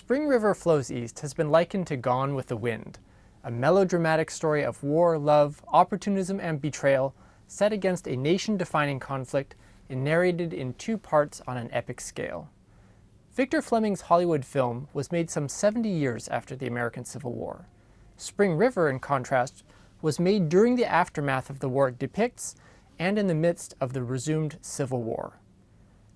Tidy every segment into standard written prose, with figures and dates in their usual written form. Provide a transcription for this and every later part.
Spring River Flows East has been likened to Gone with the Wind, a melodramatic story of war, love, opportunism, and betrayal set against a nation-defining conflict and narrated in two parts on an epic scale. Victor Fleming's Hollywood film was made some 70 years after the American Civil War. Spring River, in contrast, was made during the aftermath of the war it depicts and in the midst of the resumed Civil War.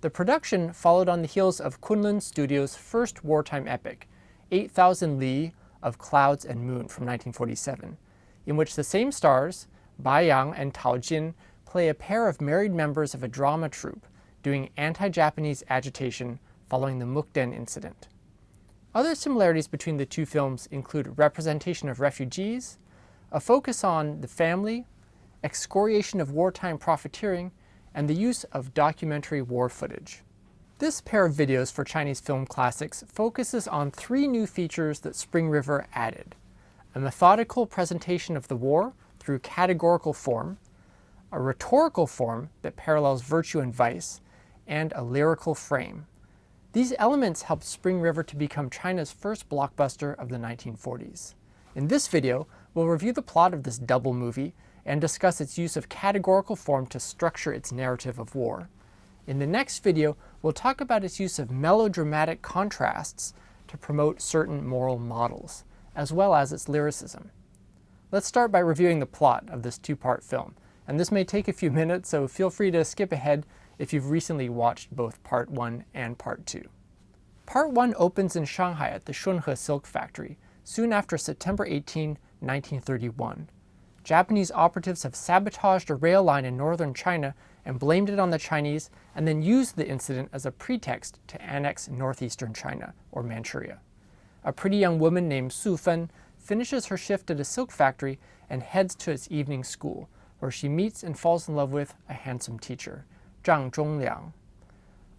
The production followed on the heels of Kunlun Studios' first wartime epic, 8,000 Li of Clouds and Moon from 1947, in which the same stars, Bai Yang and Tao Jin, play a pair of married members of a drama troupe doing anti-Japanese agitation following the Mukden incident. Other similarities between the two films include representation of refugees, a focus on the family, excoriation of wartime profiteering, and the use of documentary war footage. This pair of videos for Chinese film classics focuses on three new features that Spring River added: a methodical presentation of the war through categorical form, a rhetorical form that parallels virtue and vice, and a lyrical frame. These elements helped Spring River to become China's first blockbuster of the 1940s. In this video, we'll review the plot of this double movie and discuss its use of categorical form to structure its narrative of war. In the next video, we'll talk about its use of melodramatic contrasts to promote certain moral models, as well as its lyricism. Let's start by reviewing the plot of this two-part film, and this may take a few minutes, so feel free to skip ahead if you've recently watched both Part 1 and Part 2. Part 1 opens in Shanghai at the Shunhe Silk Factory, soon after September 18, 1931. Japanese operatives have sabotaged a rail line in northern China and blamed it on the Chinese, and then used the incident as a pretext to annex northeastern China, or Manchuria. A pretty young woman named Su Fen finishes her shift at a silk factory and heads to its evening school, where she meets and falls in love with a handsome teacher, Zheng.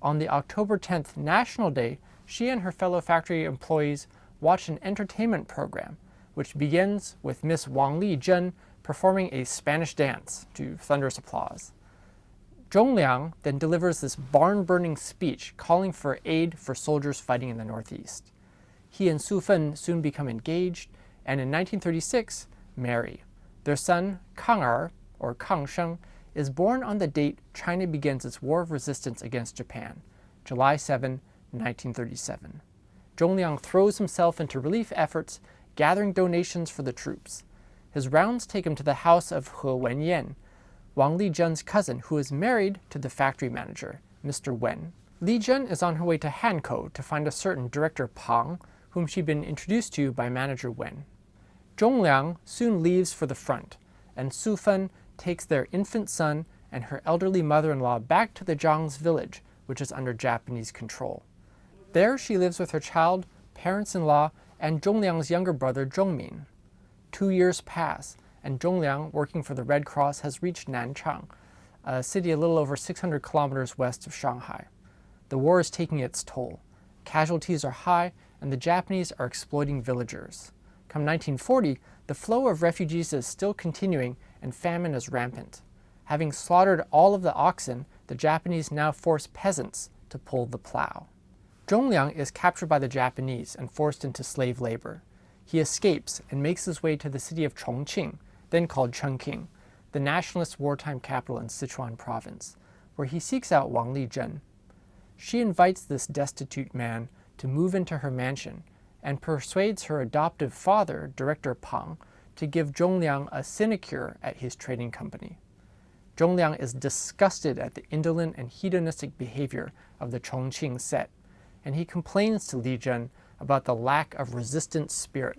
On the October 10th National Day, she and her fellow factory employees watch an entertainment program, which begins with Miss Wang Li-zhen performing a Spanish dance to thunderous applause. Zhongliang then delivers this barn-burning speech calling for aid for soldiers fighting in the Northeast. He and Su Fen soon become engaged, and in 1936, marry. Their son, Kang or Kangsheng, is born on the date China begins its war of resistance against Japan, July 7, 1937. Zhongliang throws himself into relief efforts, gathering donations for the troops. His rounds take him to the house of He Wenyan, Wang Li-zhen's cousin, who is married to the factory manager, Mr. Wen. Li-zhen is on her way to Hankou to find a certain director Pang, whom she'd been introduced to by manager Wen. Zhongliang soon leaves for the front, and Su Fen takes their infant son and her elderly mother-in-law back to the Zhang's village, which is under Japanese control. There she lives with her child, parents-in-law, and Zhongliang's younger brother Zhongmin. 2 years pass, and Zhongliang, working for the Red Cross, has reached Nanchang, a city a little over 600 kilometers west of Shanghai. The war is taking its toll. Casualties are high, and the Japanese are exploiting villagers. Come 1940, the flow of refugees is still continuing, and famine is rampant. Having slaughtered all of the oxen, the Japanese now force peasants to pull the plow. Zhongliang is captured by the Japanese and forced into slave labor. He escapes and makes his way to the city of Chongqing, then called Chungking, the nationalist wartime capital in Sichuan province, where he seeks out Wang Li-zhen. She invites this destitute man to move into her mansion and persuades her adoptive father, Director Pang, to give Zhongliang a sinecure at his trading company. Zhongliang is disgusted at the indolent and hedonistic behavior of the Chongqing set, and he complains to Li-zhen about the lack of resistance spirit,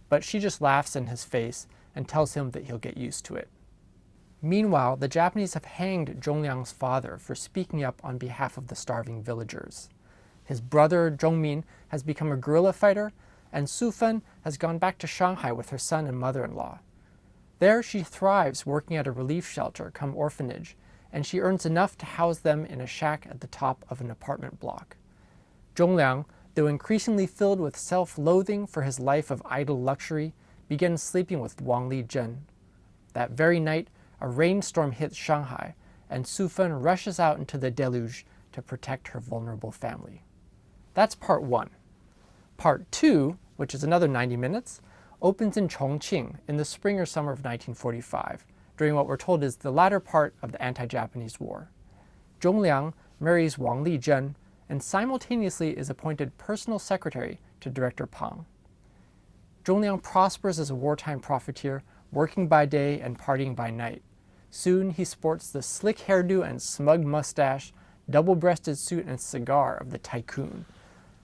but she just laughs in his face and tells him that he'll get used to it. Meanwhile, the Japanese have hanged Zhongliang's father for speaking up on behalf of the starving villagers. His brother, Zhongmin, has become a guerrilla fighter, and Su Fen has gone back to Shanghai with her son and mother-in-law. There she thrives working at a relief shelter come orphanage, and she earns enough to house them in a shack at the top of an apartment block. Zhongliang, though increasingly filled with self-loathing for his life of idle luxury, begins sleeping with Wang Li-zhen. That very night, a rainstorm hits Shanghai, and Su Fen rushes out into the deluge to protect her vulnerable family. That's part one. Part 2, which is another 90 minutes, opens in Chongqing in the spring or summer of 1945, during what we're told is the latter part of the anti-Japanese war. Zheng marries Wang Lijun and simultaneously is appointed personal secretary to director Pang. Zheng prospers as a wartime profiteer, working by day and partying by night. Soon he sports the slick hairdo and smug mustache, double-breasted suit and cigar of the tycoon,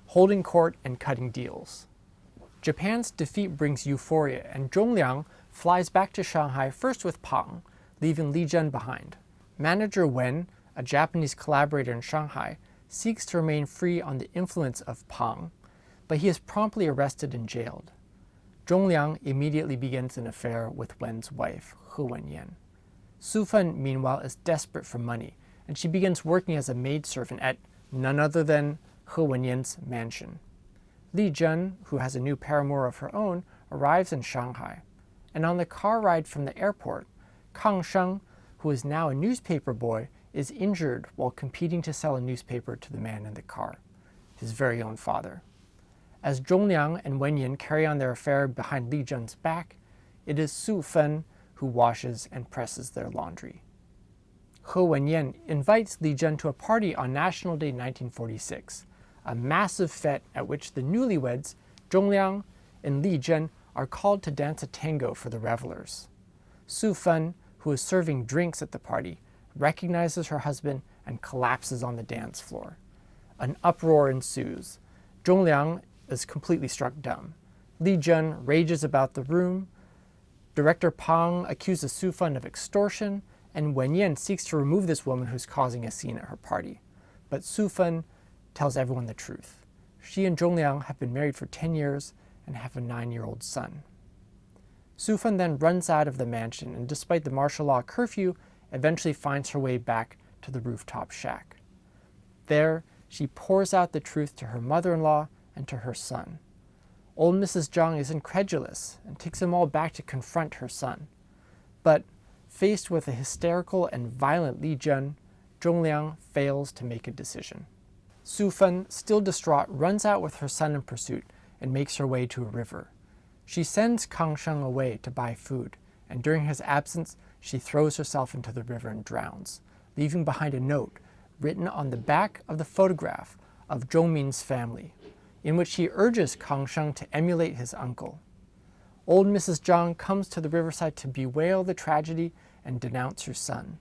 holding court and cutting deals. Japan's defeat brings euphoria, and Zheng flies back to Shanghai first with Pang, leaving Li Zhen behind. Manager Wen, a Japanese collaborator in Shanghai, seeks to remain free on the influence of Pang, but he is promptly arrested and jailed. Zheng immediately begins an affair with Wen's wife, He Wenyan. Su Fen, meanwhile, is desperate for money, and she begins working as a maidservant at none other than He Wenyan's mansion. Li Zhen, who has a new paramour of her own, arrives in Shanghai, and on the car ride from the airport, Kang Sheng, who is now a newspaper boy, is injured while competing to sell a newspaper to the man in the car, his very own father. As Zheng and Wenyan carry on their affair behind Li Zhen's back, it is Su Fen who washes and presses their laundry. He Wenyan invites Li Zhen to a party on National Day 1946, a massive fete at which the newlyweds, Zheng and Li Zhen, are called to dance a tango for the revelers. Su Fen, who is serving drinks at the party, recognizes her husband and collapses on the dance floor. An uproar ensues. Zheng is completely struck dumb. Li Zhen rages about the room. Director Pang accuses Su Fen of extortion, and Wenyan seeks to remove this woman who's causing a scene at her party. But Su Fen tells everyone the truth. She and Zheng have been married for 10 years and have a 9-year-old son. Su Fen then runs out of the mansion and, despite the martial law curfew, eventually finds her way back to the rooftop shack. There, she pours out the truth to her mother-in-law and to her son. Old Mrs. Zhang is incredulous and takes them all back to confront her son. But, faced with a hysterical and violent Li Zhen, Zheng fails to make a decision. Su Fen, still distraught, runs out with her son in pursuit and makes her way to a river. She sends Kang Sheng away to buy food, and during his absence, she throws herself into the river and drowns, leaving behind a note written on the back of the photograph of Zhongmin's family, in which he urges Kang Sheng to emulate his uncle. Old Mrs. Zhang comes to the riverside to bewail the tragedy and denounce her son.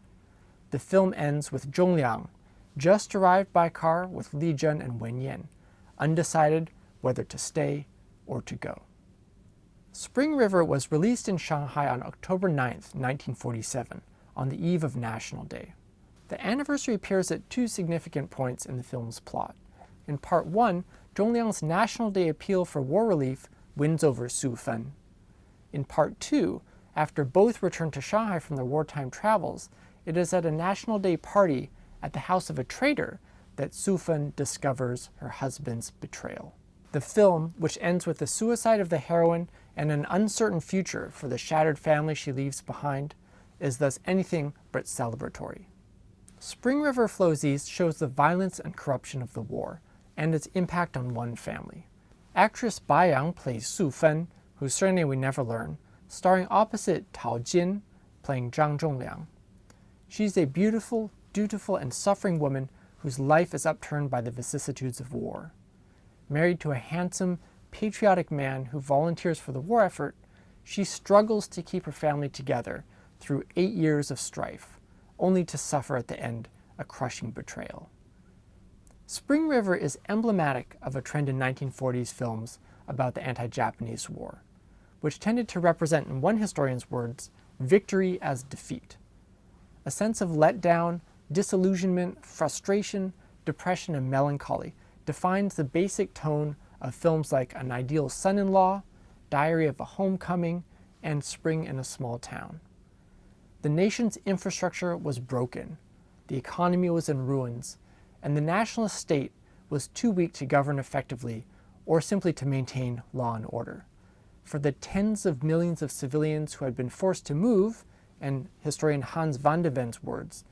The film ends with Zheng just arrived by car with Li Zhen and Wenyan, undecided whether to stay or to go. Spring River was released in Shanghai on October 9, 1947, on the eve of National Day. The anniversary appears at two significant points in the film's plot. In Part 1, Zhongliang's National Day appeal for war relief wins over Su Fen. In Part 2, after both return to Shanghai from their wartime travels, it is at a National Day party at the house of a traitor that Su Fen discovers her husband's betrayal. The film, which ends with the suicide of the heroine and an uncertain future for the shattered family she leaves behind, is thus anything but celebratory. Spring River Flows East shows the violence and corruption of the war, and its impact on one family. Actress Bai Yang plays Su Fen, whose surname we never learn, starring opposite Tao Jin, playing Zhang Zhongliang. She's a beautiful, dutiful, and suffering woman whose life is upturned by the vicissitudes of war. Married to a handsome, patriotic man who volunteers for the war effort, she struggles to keep her family together through 8 years of strife, only to suffer at the end a crushing betrayal. Spring River is emblematic of a trend in 1940s films about the anti-Japanese war, which tended to represent, in one historian's words, victory as defeat. A sense of letdown, disillusionment, frustration, depression, and melancholy defines the basic tone of films like An Ideal Son-in-Law, Diary of a Homecoming, and Spring in a Small Town. The nation's infrastructure was broken, the economy was in ruins, and the nationalist state was too weak to govern effectively or simply to maintain law and order. For the tens of millions of civilians who had been forced to move, and historian Hans van de Ven's words,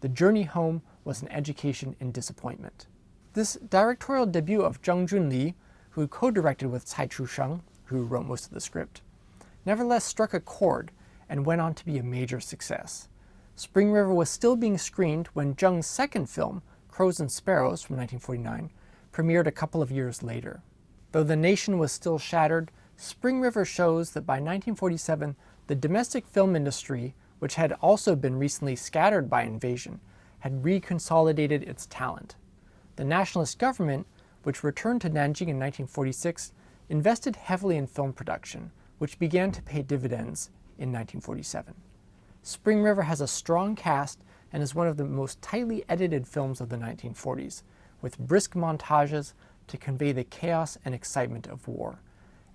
the journey home was an education in disappointment. This directorial debut of Junli, who who co-directed with Chusheng, who wrote most of the script, nevertheless struck a chord and went on to be a major success. Spring River was still being screened when Zheng's second film, Crows and Sparrows from 1949, premiered a couple of years later. Though the nation was still shattered, Spring River shows that by 1947, the domestic film industry, which had also been recently scattered by invasion, had reconsolidated its talent. The nationalist government, which returned to Nanjing in 1946, invested heavily in film production, which began to pay dividends in 1947. Spring River has a strong cast and is one of the most tightly edited films of the 1940s, with brisk montages to convey the chaos and excitement of war,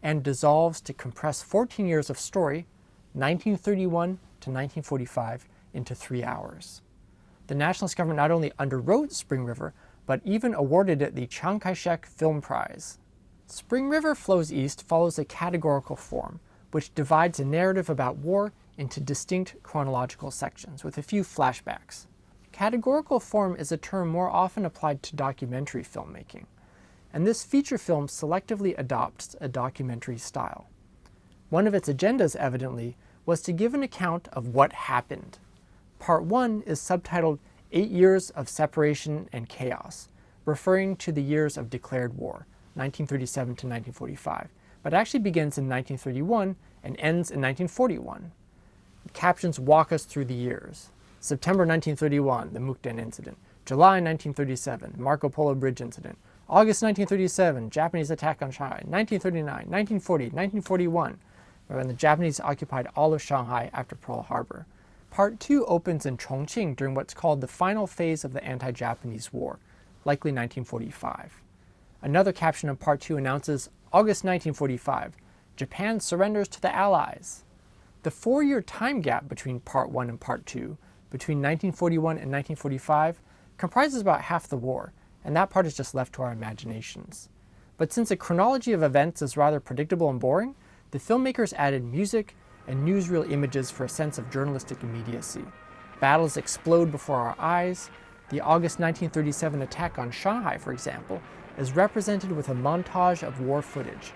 and dissolves to compress 14 years of story, 1931 to 1945, into 3 hours. The nationalist government not only underwrote Spring River, but even awarded it the Chiang Kai-shek Film Prize. Spring River Flows East follows a categorical form, which divides a narrative about war into distinct chronological sections, with a few flashbacks. Categorical form is a term more often applied to documentary filmmaking, and this feature film selectively adopts a documentary style. One of its agendas, evidently, was to give an account of what happened. Part 1 is subtitled 8 Years of Separation and Chaos, referring to the years of declared war, 1937 to 1945, but actually begins in 1931 and ends in 1941. The captions walk us through the years. September 1931, the Mukden incident. July 1937, Marco Polo Bridge incident. August 1937, Japanese attack on Shanghai. 1939, 1940, 1941, when the Japanese occupied all of Shanghai after Pearl Harbor. Part 2 opens in Chongqing during what's called the final phase of the anti-Japanese war, likely 1945. Another caption of Part 2 announces August 1945, Japan surrenders to the Allies. The 4-year time gap between Part 1 and Part 2, between 1941 and 1945, comprises about half the war, and that part is just left to our imaginations. But since the chronology of events is rather predictable and boring, the filmmakers added music and newsreel images for a sense of journalistic immediacy. Battles explode before our eyes. The August 1937 attack on Shanghai, for example, is represented with a montage of war footage,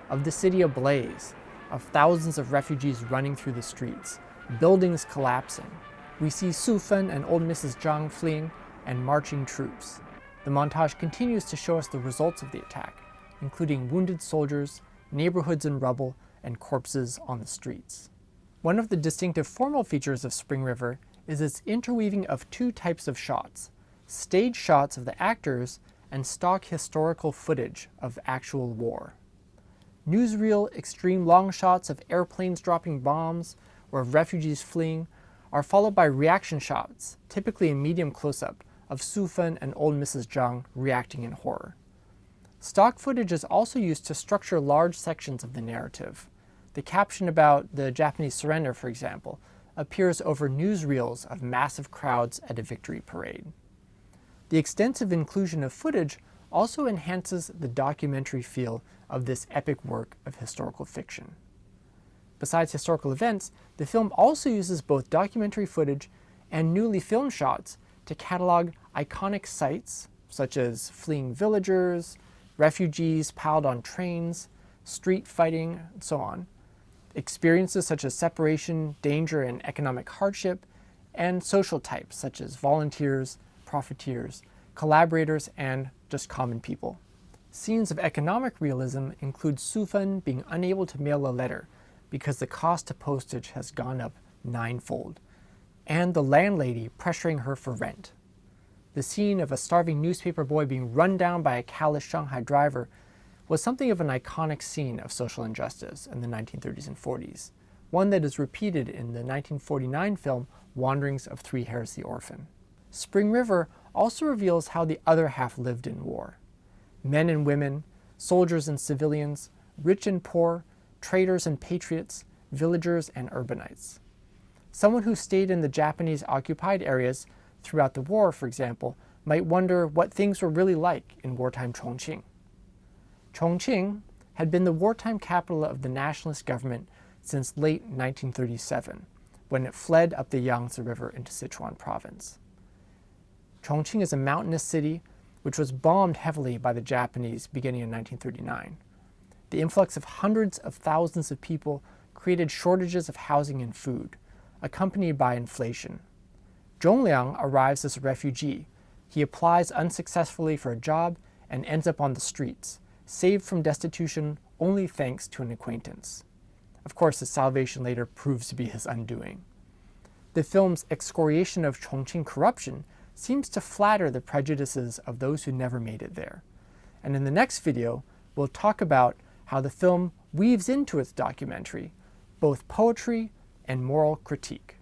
of the city ablaze, of thousands of refugees running through the streets, buildings collapsing. We see Su Fen and old Mrs. Zhang fleeing, and marching troops. The montage continues to show us the results of the attack, including wounded soldiers, neighborhoods in rubble, and corpses on the streets. One of the distinctive formal features of Spring River is its interweaving of two types of shots: stage shots of the actors and stock historical footage of actual war. Newsreel extreme long shots of airplanes dropping bombs or of refugees fleeing are followed by reaction shots, typically in medium close-up, of Su Fen and old Mrs. Zhang reacting in horror. Stock footage is also used to structure large sections of the narrative. The caption about the Japanese surrender, for example, appears over newsreels of massive crowds at a victory parade. The extensive inclusion of footage also enhances the documentary feel of this epic work of historical fiction. Besides historical events, the film also uses both documentary footage and newly filmed shots to catalog iconic sites such as fleeing villagers, refugees piled on trains, street fighting, and so on, experiences such as separation, danger, and economic hardship, and social types such as volunteers, profiteers, collaborators, and just common people. Scenes of economic realism include Su Fen being unable to mail a letter because the cost of postage has gone up 9-fold, and the landlady pressuring her for rent. The scene of a starving newspaper boy being run down by a callous Shanghai driver was something of an iconic scene of social injustice in the 1930s and 40s, one that is repeated in the 1949 film Wanderings of Three Hairs the Orphan. Spring River also reveals how the other half lived in war. Men and women, soldiers and civilians, rich and poor, traitors and patriots, villagers and urbanites. Someone who stayed in the Japanese occupied areas throughout the war, for example, might wonder what things were really like in wartime Chongqing. Chongqing had been the wartime capital of the nationalist government since late 1937, when it fled up the Yangtze River into Sichuan province. Chongqing is a mountainous city which was bombed heavily by the Japanese beginning in 1939. The influx of hundreds of thousands of people created shortages of housing and food, accompanied by inflation. Zheng arrives as a refugee. He applies unsuccessfully for a job and ends up on the streets, saved from destitution only thanks to an acquaintance. Of course, his salvation later proves to be his undoing. The film's excoriation of Chongqing corruption seems to flatter the prejudices of those who never made it there. And in the next video, we'll talk about how the film weaves into its documentary both poetry and moral critique.